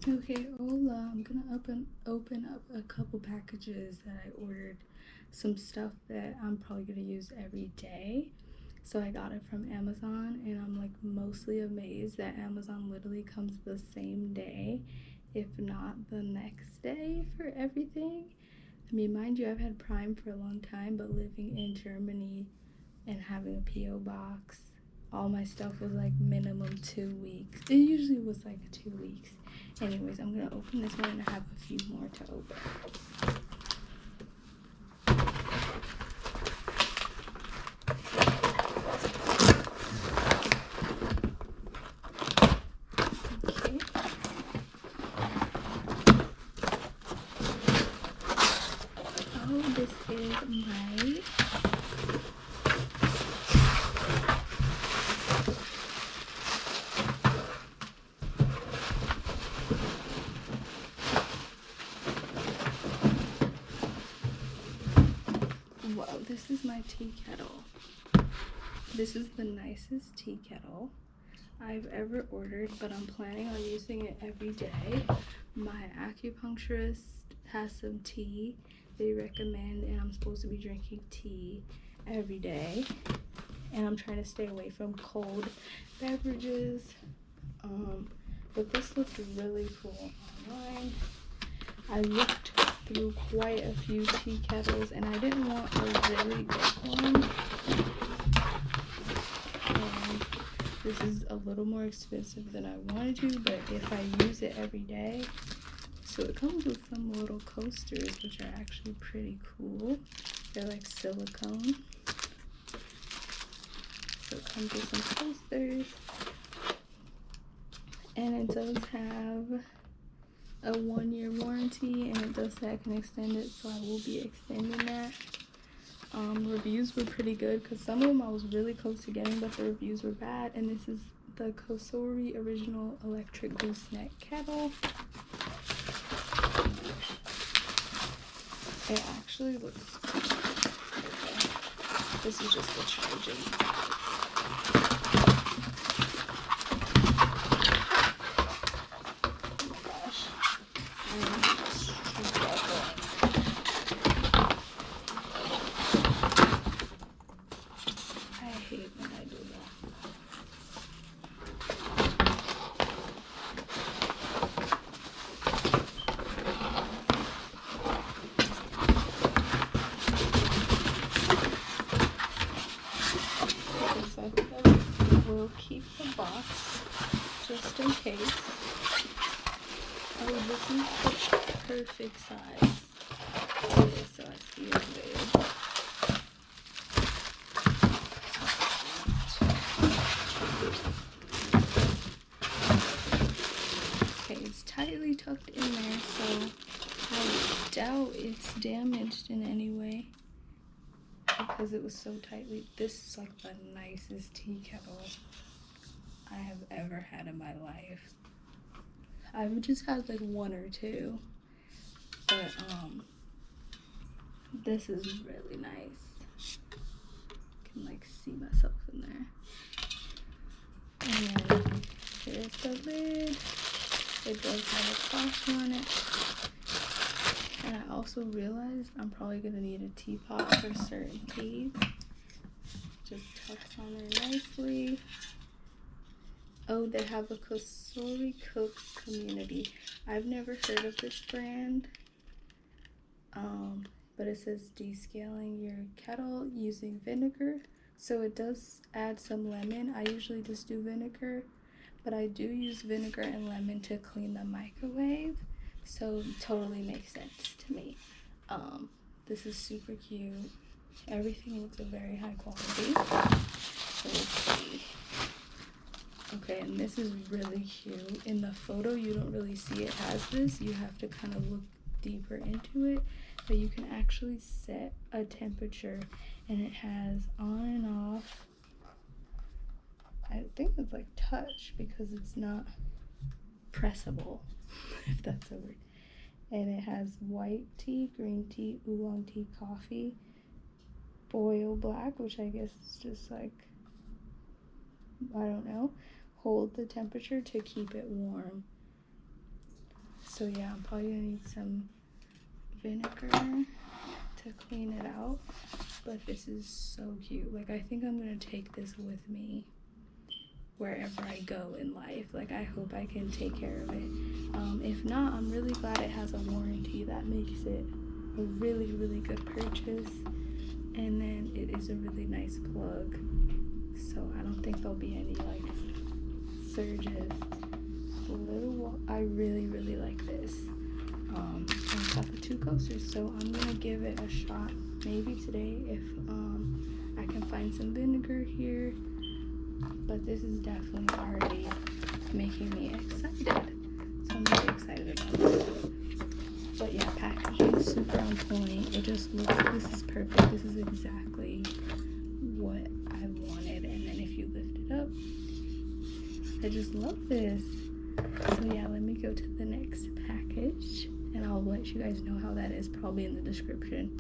Okay, hola. I'm gonna open up a couple packages that I ordered. Some stuff that I'm probably gonna use every day. So I got it from Amazon, and I'm like mostly amazed that Amazon literally comes the same day, if not the next day, for everything. I mean, mind you, I've had Prime for a long time, but living in Germany and having a PO box, all my stuff was like minimum 2 weeks. It usually was like 2 weeks. Anyways, I'm gonna open this one and I have a few more to open. Okay. Oh, this is my Whoa, this is my tea kettle. This is the nicest tea kettle I've ever ordered, but I'm planning on using it every day. My acupuncturist has some tea they recommend, and I'm supposed to be drinking tea every day. And I'm trying to stay away from cold beverages. But this looked really cool online. I looked through quite a few tea kettles, and I didn't want a really big one. And this is a little more expensive than I wanted to, but if I use it every day. So it comes with some little coasters, which are actually pretty cool. They're like silicone. So it comes with some coasters. And it does have a 1-year warranty, and it does say I can extend it, so I will be extending that. Reviews were pretty good, because some of them I was really close to getting, but the reviews were bad. And this is the Cosori original electric gooseneck kettle. It actually looks okay. This is just the charging. We'll keep the box just in case. Oh, this is the perfect size. Okay, so I see the lid. Okay, it's tightly tucked in there, so I doubt it's damaged in any way, because it was so tightly. This is like the nicest tea kettle I have ever had in my life. I've just had like one or two, but this is really nice. I can like see myself in there. And then there's the lid. It does have a caution on it. And I also realized I'm probably gonna need a teapot for certain teas. Just tucks on there nicely. Oh, they have a Cosori Cooks community. I've never heard of this brand. But it says descaling your kettle using vinegar. So it does add some lemon. I usually just do vinegar, but I do use vinegar and lemon to clean the microwave. So it totally makes sense to me. This is super cute. Everything looks very high quality. So let's see. Okay, and this is really cute. In the photo, you don't really see it as this. You have to kind of look deeper into it, but you can actually set a temperature, and it has on and off. I think it's like touch, because it's not pressable, if that's a word. And it has white tea, green tea, oolong tea, coffee, boil black, which I guess is just like, I don't know. Hold the temperature to keep it warm. So yeah, I'm probably gonna need some vinegar to clean it out. But this is so cute. Like, I think I'm gonna take this with me wherever I go in life. Like, I hope I can take care of it. If not, I'm really glad it has a warranty. That makes it a really, really good purchase. And then it is a really nice plug, so I don't think there'll be any like surges. I really, really like this. I got the 2 coasters, so I'm gonna give it a shot maybe today if I can find some vinegar here. But this is definitely already making me excited, so I'm really excited about it. But yeah, packaging is super on point. It just looks, this is perfect. This is exactly what I wanted. And then if you lift it up, I just love this. So yeah, let me go to the next package and I'll let you guys know how that is, probably in the description.